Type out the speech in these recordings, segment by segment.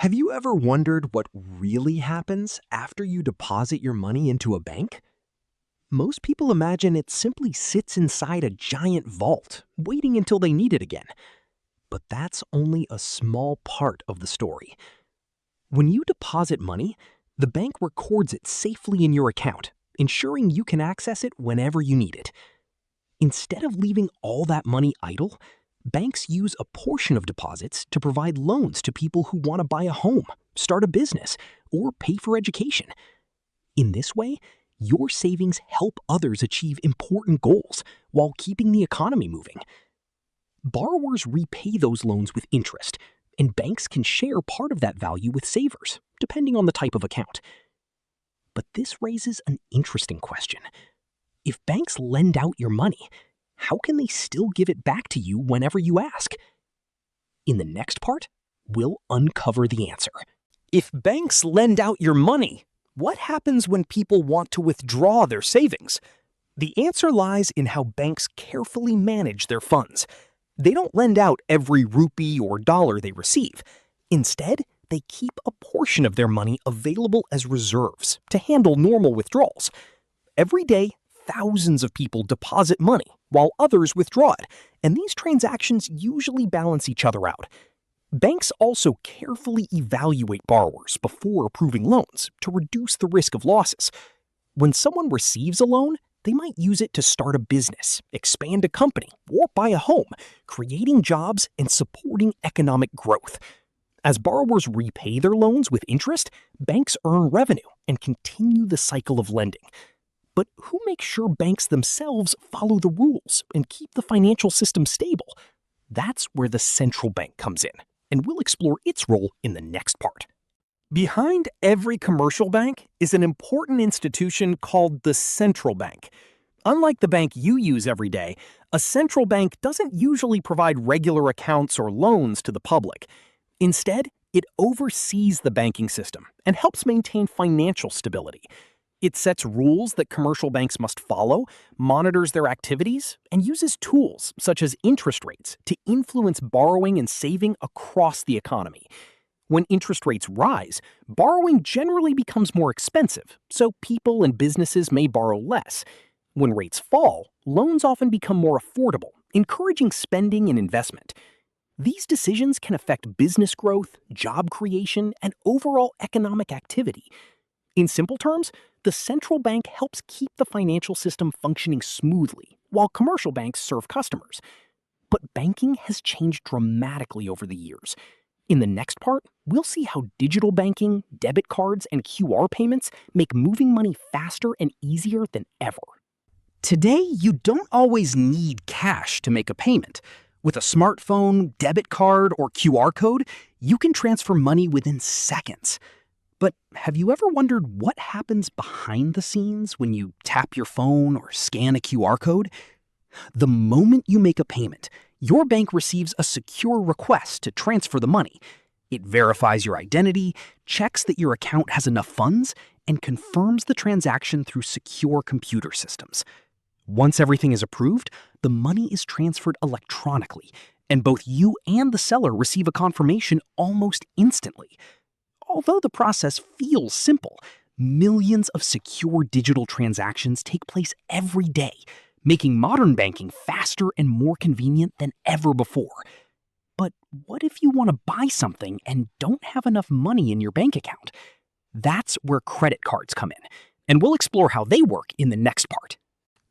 Have you ever wondered what really happens after you deposit your money into a bank? Most people imagine it simply sits inside a giant vault, waiting until they need it again. But that's only a small part of the story. When you deposit money, the bank records it safely in your account, ensuring you can access it whenever you need it. Instead of leaving all that money idle, banks use a portion of deposits to provide loans to people who want to buy a home, start a business, or pay for education. In this way, your savings help others achieve important goals while keeping the economy moving. Borrowers repay those loans with interest, and banks can share part of that value with savers, depending on the type of account. But this raises an interesting question. If banks lend out your money, how can they still give it back to you whenever you ask? In the next part, we'll uncover the answer. If banks lend out your money, what happens when people want to withdraw their savings? The answer lies in how banks carefully manage their funds. They don't lend out every rupee or dollar they receive. Instead, they keep a portion of their money available as reserves to handle normal withdrawals. Every day, thousands of people deposit money while others withdraw it, and these transactions usually balance each other out. Banks also carefully evaluate borrowers before approving loans to reduce the risk of losses. When someone receives a loan, they might use it to start a business, expand a company, or buy a home, creating jobs and supporting economic growth. As borrowers repay their loans with interest, banks earn revenue and continue the cycle of lending. But who makes sure banks themselves follow the rules and keep the financial system stable? That's where the central bank comes in, and we'll explore its role in the next part. Behind every commercial bank is an important institution called the central bank. Unlike the bank you use every day, a central bank doesn't usually provide regular accounts or loans to the public. Instead, it oversees the banking system and helps maintain financial stability. It sets rules that commercial banks must follow, monitors their activities, and uses tools such as interest rates to influence borrowing and saving across the economy. When interest rates rise, borrowing generally becomes more expensive, so people and businesses may borrow less. When rates fall, loans often become more affordable, encouraging spending and investment. These decisions can affect business growth, job creation, and overall economic activity. In simple terms, the central bank helps keep the financial system functioning smoothly, while commercial banks serve customers. But banking has changed dramatically over the years. In the next part, we'll see how digital banking, debit cards, and QR payments make moving money faster and easier than ever. Today, you don't always need cash to make a payment. With a smartphone, debit card, or QR code, you can transfer money within seconds. But have you ever wondered what happens behind the scenes when you tap your phone or scan a QR code? The moment you make a payment, your bank receives a secure request to transfer the money. It verifies your identity, checks that your account has enough funds, and confirms the transaction through secure computer systems. Once everything is approved, the money is transferred electronically, and both you and the seller receive a confirmation almost instantly. Although the process feels simple, millions of secure digital transactions take place every day, making modern banking faster and more convenient than ever before. But what if you want to buy something and don't have enough money in your bank account? That's where credit cards come in, and we'll explore how they work in the next part.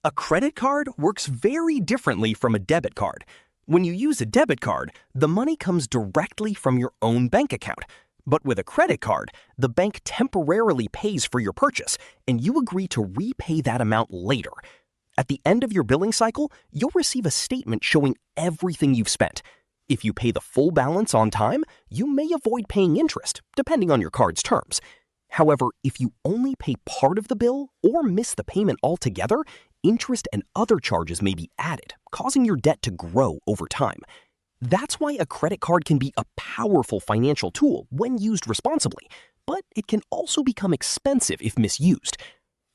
A credit card works very differently from a debit card. When you use a debit card, the money comes directly from your own bank account. But with a credit card, the bank temporarily pays for your purchase, and you agree to repay that amount later. At the end of your billing cycle, you'll receive a statement showing everything you've spent. If you pay the full balance on time, you may avoid paying interest, depending on your card's terms. However, if you only pay part of the bill or miss the payment altogether, interest and other charges may be added, causing your debt to grow over time. That's why a credit card can be a powerful financial tool when used responsibly, but it can also become expensive if misused.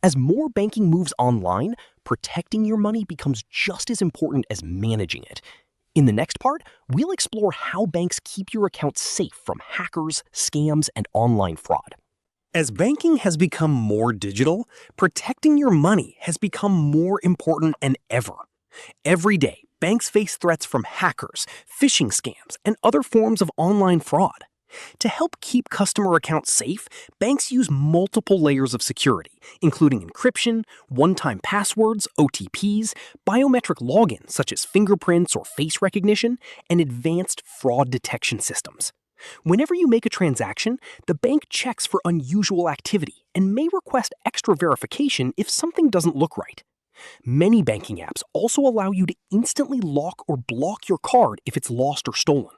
As more banking moves online, protecting your money becomes just as important as managing it. In the next part, we'll explore how banks keep your accounts safe from hackers, scams, and online fraud. As banking has become more digital, protecting your money has become more important than ever. Every day, banks face threats from hackers, phishing scams, and other forms of online fraud. To help keep customer accounts safe, banks use multiple layers of security, including encryption, one-time passwords, OTPs, biometric logins such as fingerprints or face recognition, and advanced fraud detection systems. Whenever you make a transaction, the bank checks for unusual activity and may request extra verification if something doesn't look right. Many banking apps also allow you to instantly lock or block your card if it's lost or stolen.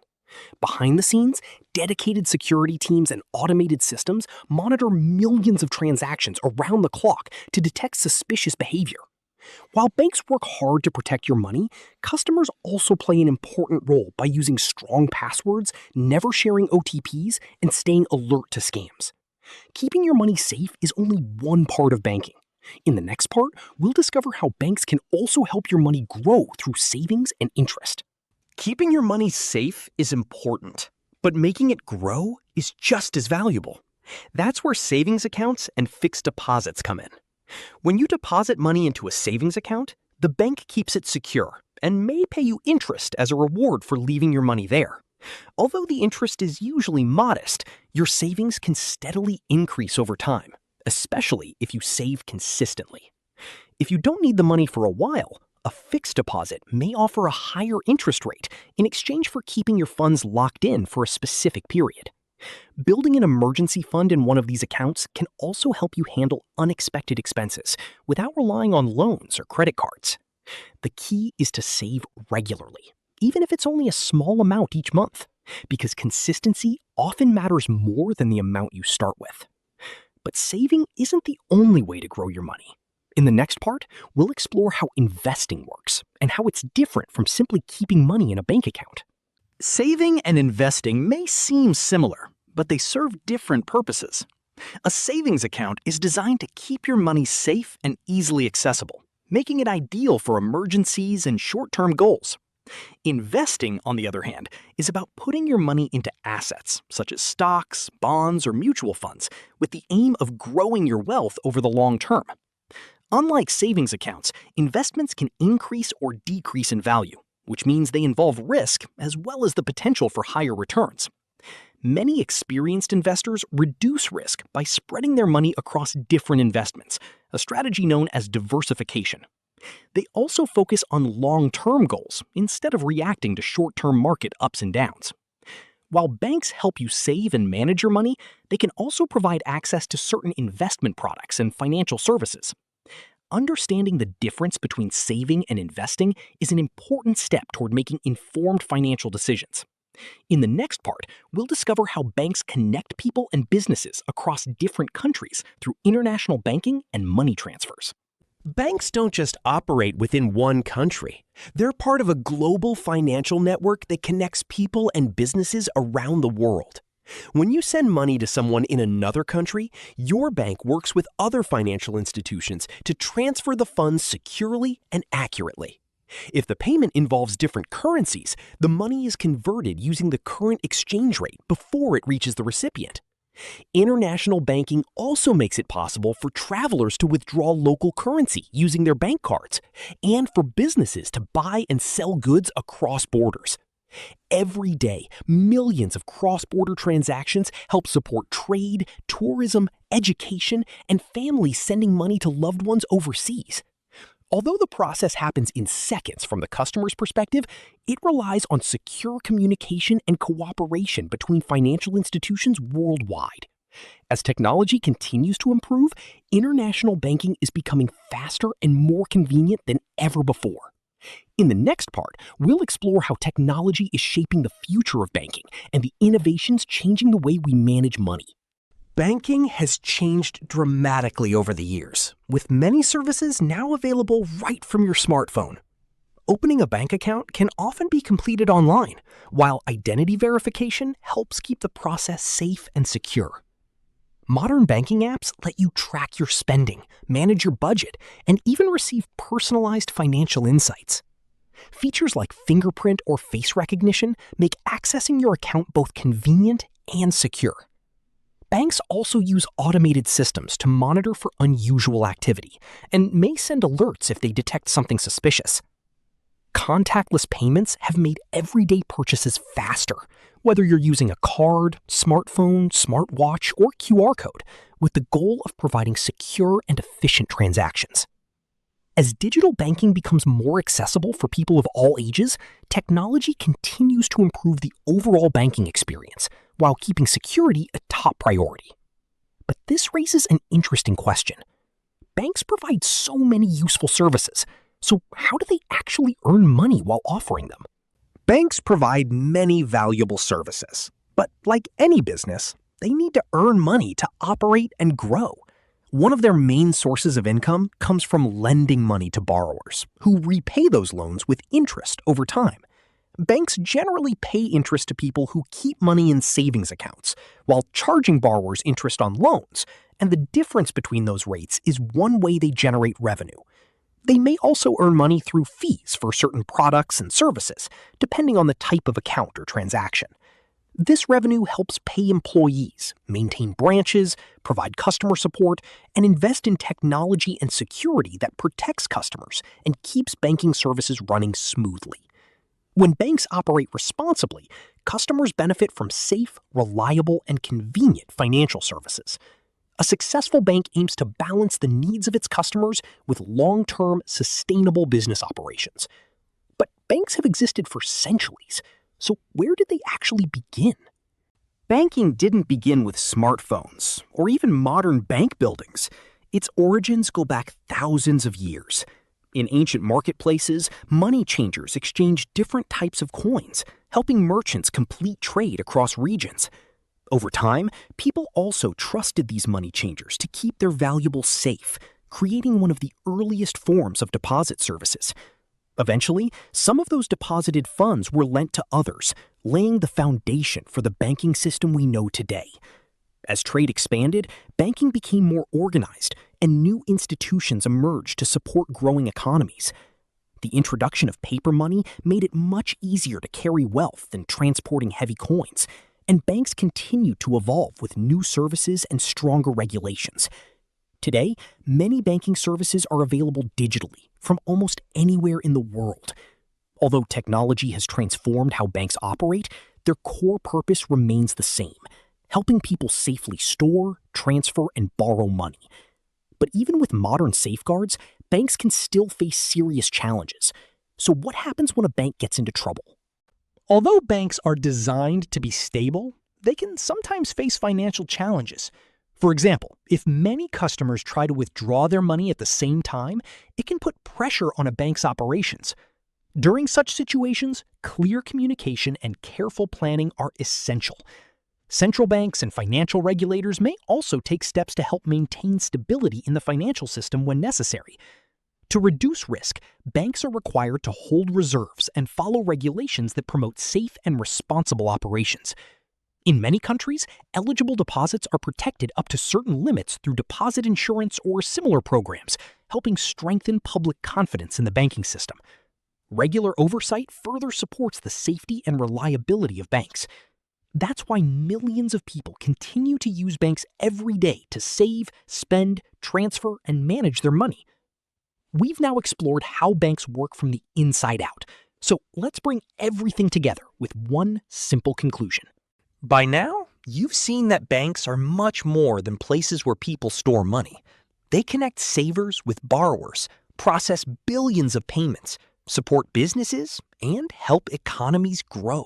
Behind the scenes, dedicated security teams and automated systems monitor millions of transactions around the clock to detect suspicious behavior. While banks work hard to protect your money, customers also play an important role by using strong passwords, never sharing OTPs, and staying alert to scams. Keeping your money safe is only one part of banking. In the next part, we'll discover how banks can also help your money grow through savings and interest. Keeping your money safe is important, but making it grow is just as valuable. That's where savings accounts and fixed deposits come in. When you deposit money into a savings account, the bank keeps it secure and may pay you interest as a reward for leaving your money there. Although the interest is usually modest, your savings can steadily increase over time, especially if you save consistently. If you don't need the money for a while, a fixed deposit may offer a higher interest rate in exchange for keeping your funds locked in for a specific period. Building an emergency fund in one of these accounts can also help you handle unexpected expenses without relying on loans or credit cards. The key is to save regularly, even if it's only a small amount each month, because consistency often matters more than the amount you start with. But saving isn't the only way to grow your money. In the next part, we'll explore how investing works and how it's different from simply keeping money in a bank account. Saving and investing may seem similar, but they serve different purposes. A savings account is designed to keep your money safe and easily accessible, making it ideal for emergencies and short-term goals. Investing, on the other hand, is about putting your money into assets, such as stocks, bonds, or mutual funds, with the aim of growing your wealth over the long term. Unlike savings accounts, investments can increase or decrease in value, which means they involve risk as well as the potential for higher returns. Many experienced investors reduce risk by spreading their money across different investments, a strategy known as diversification. They also focus on long-term goals instead of reacting to short-term market ups and downs. While banks help you save and manage your money, they can also provide access to certain investment products and financial services. Understanding the difference between saving and investing is an important step toward making informed financial decisions. In the next part, we'll discover how banks connect people and businesses across different countries through international banking and money transfers. Banks don't just operate within one country. They're part of a global financial network that connects people and businesses around the world. When you send money to someone in another country, your bank works with other financial institutions to transfer the funds securely and accurately. If the payment involves different currencies, the money is converted using the current exchange rate before it reaches the recipient. International banking also makes it possible for travelers to withdraw local currency using their bank cards, and for businesses to buy and sell goods across borders. Every day, millions of cross-border transactions help support trade, tourism, education, and families sending money to loved ones overseas. Although the process happens in seconds from the customer's perspective, it relies on secure communication and cooperation between financial institutions worldwide. As technology continues to improve, international banking is becoming faster and more convenient than ever before. In the next part, we'll explore how technology is shaping the future of banking and the innovations changing the way we manage money. Banking has changed dramatically over the years, with many services now available right from your smartphone. Opening a bank account can often be completed online, while identity verification helps keep the process safe and secure. Modern banking apps let you track your spending, manage your budget, and even receive personalized financial insights. Features like fingerprint or face recognition make accessing your account both convenient and secure. Banks also use automated systems to monitor for unusual activity and may send alerts if they detect something suspicious. Contactless payments have made everyday purchases faster, whether you're using a card, smartphone, smartwatch, or QR code, with the goal of providing secure and efficient transactions. As digital banking becomes more accessible for people of all ages, technology continues to improve the overall banking experience while keeping security a top priority. But this raises an interesting question. Banks provide so many useful services, so how do they actually earn money while offering them? Banks provide many valuable services, but like any business, they need to earn money to operate and grow. One of their main sources of income comes from lending money to borrowers, who repay those loans with interest over time. Banks generally pay interest to people who keep money in savings accounts, while charging borrowers interest on loans, and the difference between those rates is one way they generate revenue. They may also earn money through fees for certain products and services, depending on the type of account or transaction. This revenue helps pay employees, maintain branches, provide customer support, and invest in technology and security that protects customers and keeps banking services running smoothly. When banks operate responsibly, customers benefit from safe, reliable, and convenient financial services. A successful bank aims to balance the needs of its customers with long-term, sustainable business operations. But banks have existed for centuries. So where did they actually begin? Banking didn't begin with smartphones or even modern bank buildings. Its origins go back thousands of years. In ancient marketplaces, money changers exchanged different types of coins, helping merchants complete trade across regions. Over time, people also trusted these money changers to keep their valuables safe, creating one of the earliest forms of deposit services. Eventually, some of those deposited funds were lent to others, laying the foundation for the banking system we know today. As trade expanded, banking became more organized, and new institutions emerged to support growing economies. The introduction of paper money made it much easier to carry wealth than transporting heavy coins, and banks continued to evolve with new services and stronger regulations. Today, many banking services are available digitally from almost anywhere in the world. Although technology has transformed how banks operate, their core purpose remains the same: helping people safely store, transfer, and borrow money. But even with modern safeguards, banks can still face serious challenges. So what happens when a bank gets into trouble? Although banks are designed to be stable, they can sometimes face financial challenges. For example, if many customers try to withdraw their money at the same time, it can put pressure on a bank's operations. During such situations, clear communication and careful planning are essential. Central banks and financial regulators may also take steps to help maintain stability in the financial system when necessary. To reduce risk, banks are required to hold reserves and follow regulations that promote safe and responsible operations. In many countries, eligible deposits are protected up to certain limits through deposit insurance or similar programs, helping strengthen public confidence in the banking system. Regular oversight further supports the safety and reliability of banks. That's why millions of people continue to use banks every day to save, spend, transfer, and manage their money. We've now explored how banks work from the inside out, so let's bring everything together with one simple conclusion. By now, you've seen that banks are much more than places where people store money. They connect savers with borrowers, process billions of payments, support businesses, and help economies grow.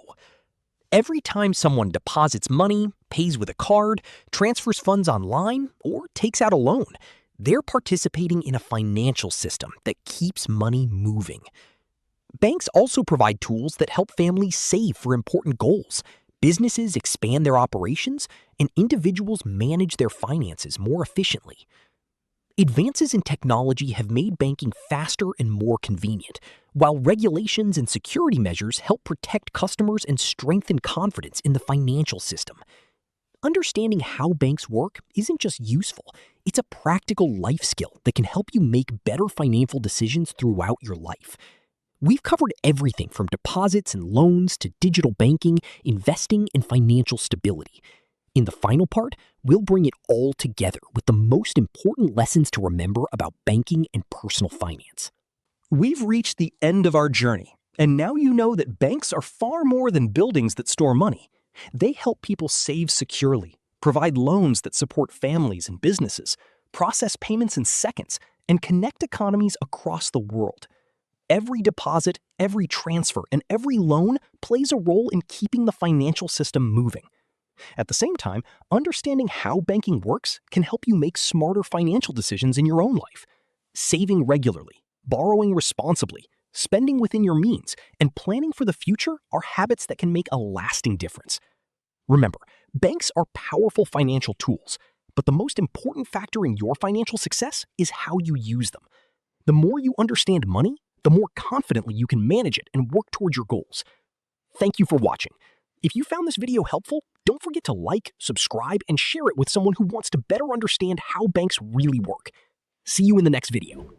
Every time someone deposits money, pays with a card, transfers funds online, or takes out a loan, they're participating in a financial system that keeps money moving. Banks also provide tools that help families save for important goals. Businesses expand their operations, and individuals manage their finances more efficiently. Advances in technology have made banking faster and more convenient, while regulations and security measures help protect customers and strengthen confidence in the financial system. Understanding how banks work isn't just useful, it's a practical life skill that can help you make better financial decisions throughout your life. We've covered everything from deposits and loans to digital banking, investing, and financial stability. In the final part, we'll bring it all together with the most important lessons to remember about banking and personal finance. We've reached the end of our journey, and now you know that banks are far more than buildings that store money. They help people save securely, provide loans that support families and businesses, process payments in seconds, and connect economies across the world. Every deposit, every transfer, and every loan plays a role in keeping the financial system moving. At the same time, understanding how banking works can help you make smarter financial decisions in your own life. Saving regularly, borrowing responsibly, spending within your means, and planning for the future are habits that can make a lasting difference. Remember, banks are powerful financial tools, but the most important factor in your financial success is how you use them. The more you understand money, the more confidently you can manage it and work towards your goals. Thank you for watching. If you found this video helpful, don't forget to like, subscribe, and share it with someone who wants to better understand how banks really work. See you in the next video.